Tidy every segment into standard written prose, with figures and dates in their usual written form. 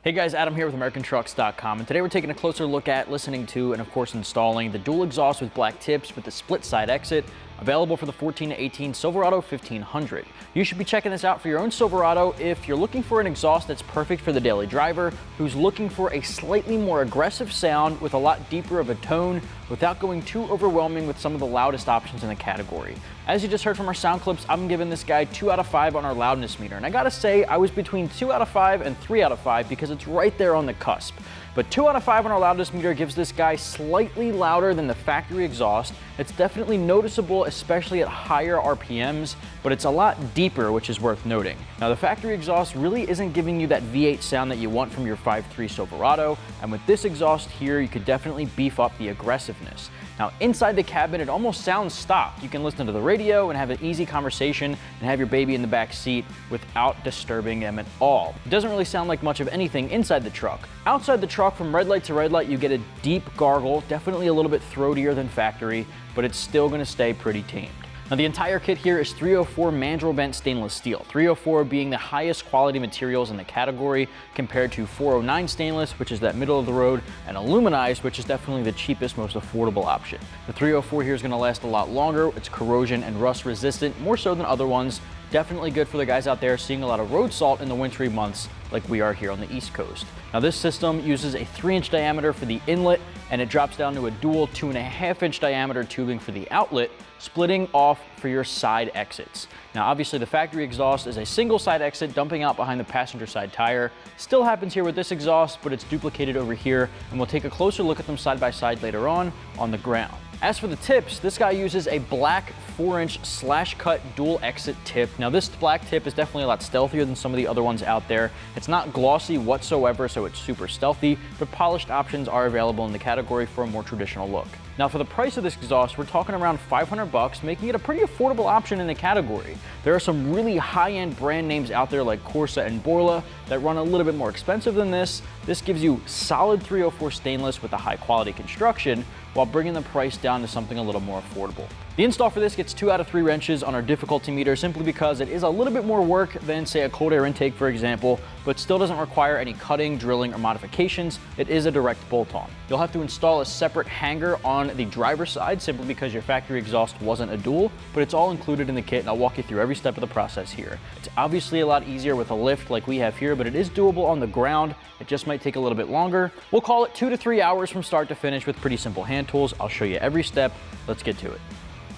Hey guys, Adam here with AmericanTrucks.com, and today we're taking a closer look at, listening to, and of course installing the dual exhaust with black tips with the split side exit, available for the 14 to 18 Silverado 1500. You should be checking this out for your own Silverado if you're looking for an exhaust that's perfect for the daily driver who's looking for a slightly more aggressive sound with a lot deeper of a tone without going too overwhelming with some of the loudest options in the category. As you just heard from our sound clips, I'm giving this guy 2 out of 5 on our loudness meter, and I gotta say I was between 2 out of 5 and 3 out of 5 because it's right there on the cusp. But 2 out of 5 on our loudness meter gives this guy slightly louder than the factory exhaust. It's definitely noticeable, especially at higher RPMs, but it's a lot deeper, which is worth noting. Now, the factory exhaust really isn't giving you that V8 sound that you want from your 5.3 Silverado, and with this exhaust here, you could definitely beef up the aggressiveness. Now, inside the cabin, it almost sounds stock. You can listen to the radio and have an easy conversation and have your baby in the back seat without disturbing them at all. It doesn't really sound like much of anything inside the truck. Outside the truck, from red light to red light, you get a deep gargle, definitely a little bit throatier than factory, but it's still gonna stay pretty tamed. Now, the entire kit here is 304 mandrel bent stainless steel, 304 being the highest quality materials in the category compared to 409 stainless, which is that middle of the road, and aluminized, which is definitely the cheapest, most affordable option. The 304 here is going to last a lot longer. It's corrosion and rust resistant, more so than other ones. Definitely good for the guys out there seeing a lot of road salt in the wintry months like we are here on the East Coast. Now, this system uses a 3-inch diameter for the inlet, and it drops down to a dual 2.5-inch diameter tubing for the outlet, splitting off for your side exits. Now, obviously the factory exhaust is a single side exit dumping out behind the passenger side tire. Still happens here with this exhaust, but it's duplicated over here, and we'll take a closer look at them side by side later on the ground. As for the tips, this guy uses a black 4-inch slash cut dual exit tip. Now, this black tip is definitely a lot stealthier than some of the other ones out there. It's not glossy whatsoever, so it's super stealthy, but polished options are available in the category for a more traditional look. Now, for the price of this exhaust, we're talking around $500, making it a pretty affordable option in the category. There are some really high-end brand names out there like Corsa and Borla that run a little bit more expensive than this. This gives you solid 304 stainless with a high-quality construction while bringing the price down to something a little more affordable. The install for this gets 2 out of 3 wrenches on our difficulty meter simply because it is a little bit more work than, say, a cold air intake, for example, but still doesn't require any cutting, drilling, or modifications. It is a direct bolt-on. You'll have to install a separate hanger on the driver's side simply because your factory exhaust wasn't a dual, but it's all included in the kit, and I'll walk you through every step of the process here. It's obviously a lot easier with a lift like we have here, but it is doable on the ground. It just might take a little bit longer. We'll call it 2 to 3 hours from start to finish with pretty simple hand tools. I'll show you every step. Let's get to it.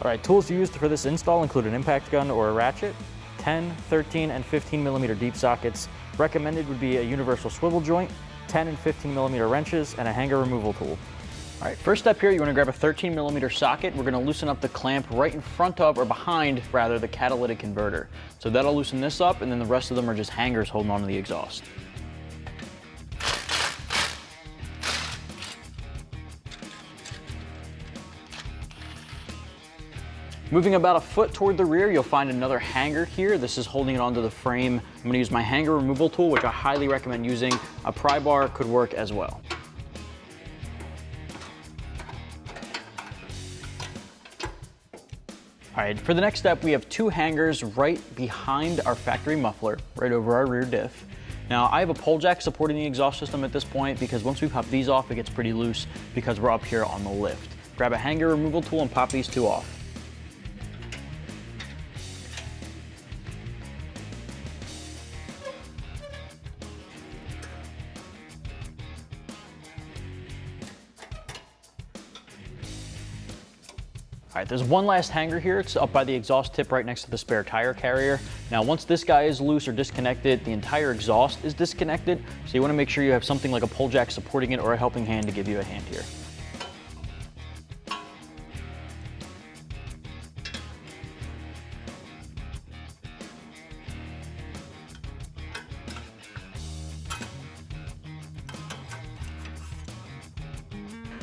All right, tools used for this install include an impact gun or a ratchet, 10, 13, and 15 millimeter deep sockets. Recommended would be a universal swivel joint, 10 and 15 millimeter wrenches, and a hanger removal tool. All right, first step here, you wanna grab a 13 millimeter socket. We're gonna loosen up the clamp right in front of, or behind rather, the catalytic converter. So that'll loosen this up, and then the rest of them are just hangers holding onto the exhaust. Moving about a foot toward the rear, you'll find another hanger here. This is holding it onto the frame. I'm gonna use my hanger removal tool, which I highly recommend using. A pry bar could work as well. All right, for the next step, we have 2 hangers right behind our factory muffler, right over our rear diff. Now, I have a pole jack supporting the exhaust system at this point because once we pop these off, it gets pretty loose because we're up here on the lift. Grab a hanger removal tool and pop these 2 off. All right, there's one last hanger here. It's up by the exhaust tip right next to the spare tire carrier. Now, once this guy is loose or disconnected, the entire exhaust is disconnected. So you wanna make sure you have something like a pole jack supporting it or a helping hand to give you a hand here.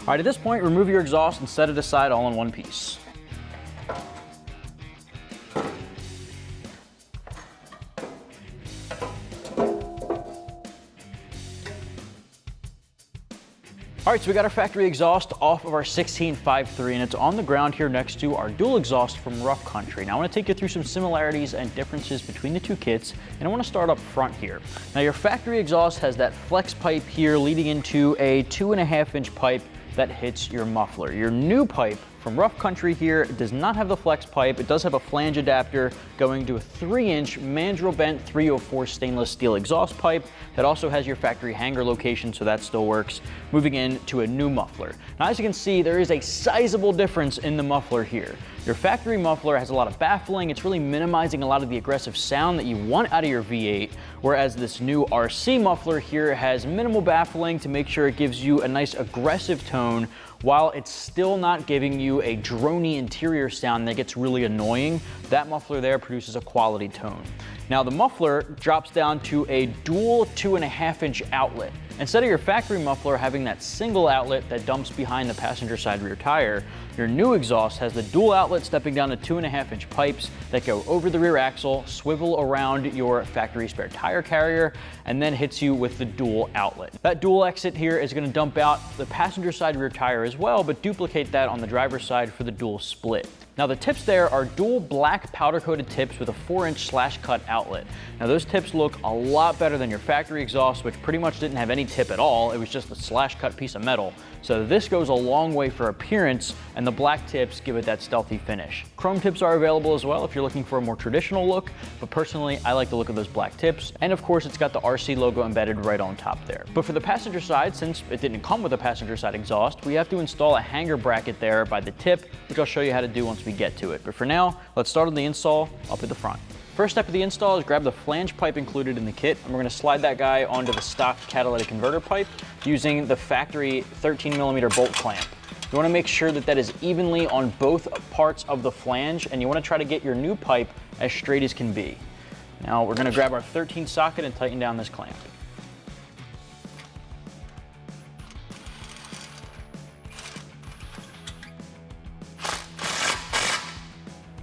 All right, at this point, remove your exhaust and set it aside all in one piece. All right, so we got our factory exhaust off of our 16.53, and it's on the ground here next to our dual exhaust from Rough Country. Now I want to take you through some similarities and differences between the two kits, and I want to start up front here. Now your factory exhaust has that flex pipe here leading into a 2.5-inch pipe that hits your muffler. Your new pipe from Rough Country here does not have the flex pipe. It does have a flange adapter going to a 3-inch mandrel bent 304 stainless steel exhaust pipe that also has your factory hanger location, so that still works, moving into a new muffler. Now as you can see, there is a sizable difference in the muffler here. Your factory muffler has a lot of baffling. It's really minimizing a lot of the aggressive sound that you want out of your V8, whereas this new RC muffler here has minimal baffling to make sure it gives you a nice aggressive tone while it's still not giving you a drony interior sound that gets really annoying. That muffler there produces a quality tone. Now the muffler drops down to a dual 2.5-inch outlet. Instead of your factory muffler having that single outlet that dumps behind the passenger side rear tire, your new exhaust has the dual outlet stepping down to 2.5-inch pipes that go over the rear axle, swivel around your factory spare tire carrier, and then hits you with the dual outlet. That dual exit here is going to dump out the passenger side rear tire as well, but duplicate that on the driver's side for the dual split. Now the tips there are dual black powder coated tips with a 4-inch slash cut outlet. Now those tips look a lot better than your factory exhaust, which pretty much didn't have any tip at all. It was just a slash cut piece of metal. So this goes a long way for appearance, and the black tips give it that stealthy finish. Chrome tips are available as well if you're looking for a more traditional look, but personally I like the look of those black tips. And of course it's got the RC logo embedded right on top there. But for the passenger side, since it didn't come with a passenger side exhaust, we have to install a hanger bracket there by the tip, which I'll show you how to do once we get to it. But for now, let's start on the install up at the front. First step of the install is grab the flange pipe included in the kit, and we're going to slide that guy onto the stock catalytic converter pipe using the factory 13mm bolt clamp. You want to make sure that that is evenly on both parts of the flange, and you want to try to get your new pipe as straight as can be. Now we're going to grab our 13 socket and tighten down this clamp.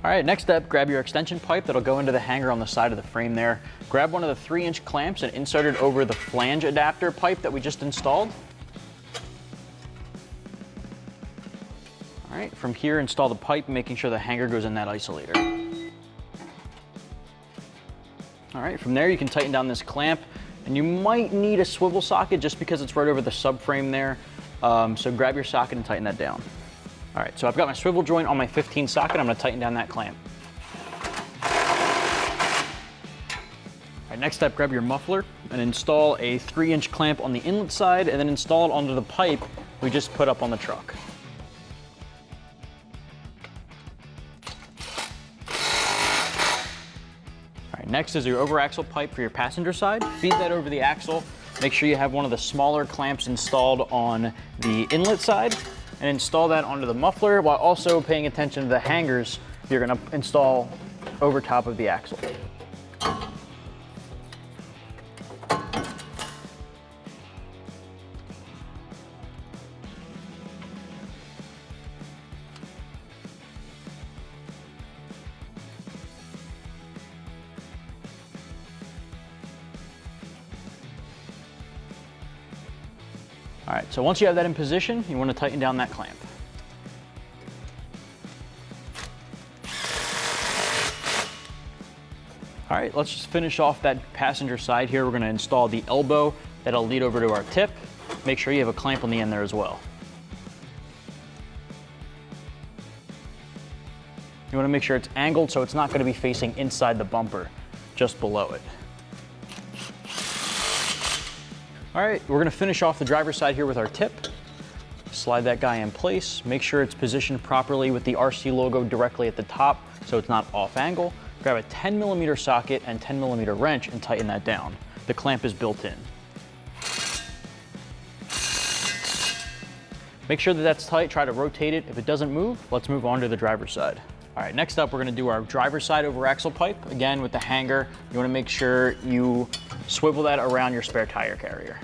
All right, next step, grab your extension pipe that'll go into the hanger on the side of the frame there. Grab one of the 3-inch clamps and insert it over the flange adapter pipe that we just installed. All right, from here, install the pipe, making sure the hanger goes in that isolator. All right, from there you can tighten down this clamp, and you might need a swivel socket just because it's right over the subframe there. So grab your socket and tighten that down. All right, so I've got my swivel joint on my 15 socket. I'm gonna tighten down that clamp. All right, next step, grab your muffler and install a 3-inch clamp on the inlet side, and then install it onto the pipe we just put up on the truck. All right, next is your over axle pipe for your passenger side. Feed that over the axle. Make sure you have one of the smaller clamps installed on the inlet side, and install that onto the muffler while also paying attention to the hangers you're going to install over top of the axle. All right, so once you have that in position, you want to tighten down that clamp. All right, let's just finish off that passenger side here. We're going to install the elbow that'll lead over to our tip. Make sure you have a clamp on the end there as well. You want to make sure it's angled so it's not going to be facing inside the bumper, just below it. All right, we're gonna finish off the driver's side here with our tip. Slide that guy in place. Make sure it's positioned properly with the RC logo directly at the top so it's not off angle. Grab a 10mm socket and 10mm wrench and tighten that down. The clamp is built in. Make sure that that's tight, try to rotate it. If it doesn't move, let's move on to the driver's side. All right, next up, we're gonna do our driver's side over axle pipe. Again, with the hanger, you wanna make sure you swivel that around your spare tire carrier.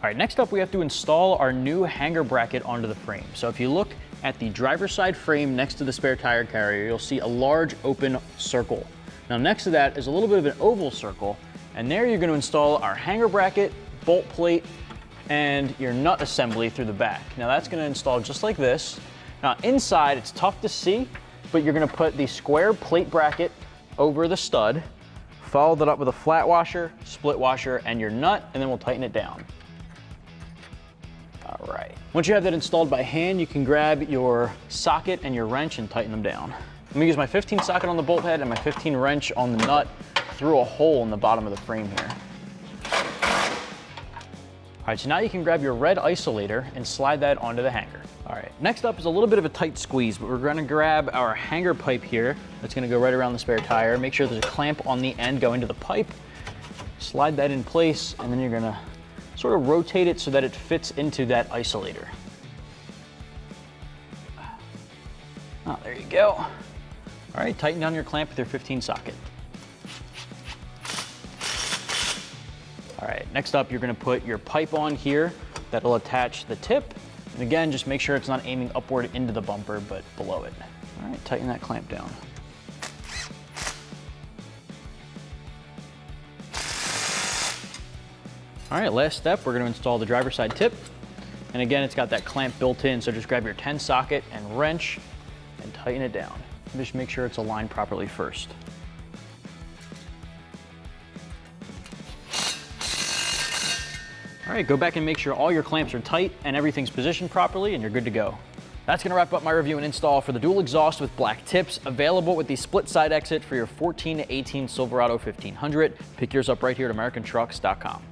All All right, next up we have to install our new hanger bracket onto the frame. So if you look at the driver's side frame next to the spare tire carrier, you'll see a large open circle. Now next to that is a little bit of an oval circle, and there you're going to install our hanger bracket, bolt plate, and your nut assembly through the back. Now that's going to install just like this. Now inside it's tough to see, but you're going to put the square plate bracket over the stud, follow that up with a flat washer, split washer, and your nut, and then we'll tighten it down. All right. Once you have that installed by hand, you can grab your socket and your wrench and tighten them down. I'm gonna use my 15 socket on the bolt head and my 15 wrench on the nut through a hole in the bottom of the frame here. All right, so now you can grab your red isolator and slide that onto the hanger. All right, next up is a little bit of a tight squeeze, but we're gonna grab our hanger pipe here. That's gonna go right around the spare tire. Make sure there's a clamp on the end going to the pipe. Slide that in place, and then you're gonna sort of rotate it so that it fits into that isolator. Oh, there you go. All right, tighten down your clamp with your 15 socket. All right, next up, you're gonna put your pipe on here that'll attach the tip. And again, just make sure it's not aiming upward into the bumper, but below it. All right, tighten that clamp down. All right, last step, we're gonna install the driver's side tip. And again, it's got that clamp built in, so just grab your 10 socket and wrench and tighten it down. And just make sure it's aligned properly first. All right, go back and make sure all your clamps are tight and everything's positioned properly, and you're good to go. That's gonna wrap up my review and install for the dual exhaust with black tips, available with the split side exit for your 14 to 18 Silverado 1500. Pick yours up right here at AmericanTrucks.com.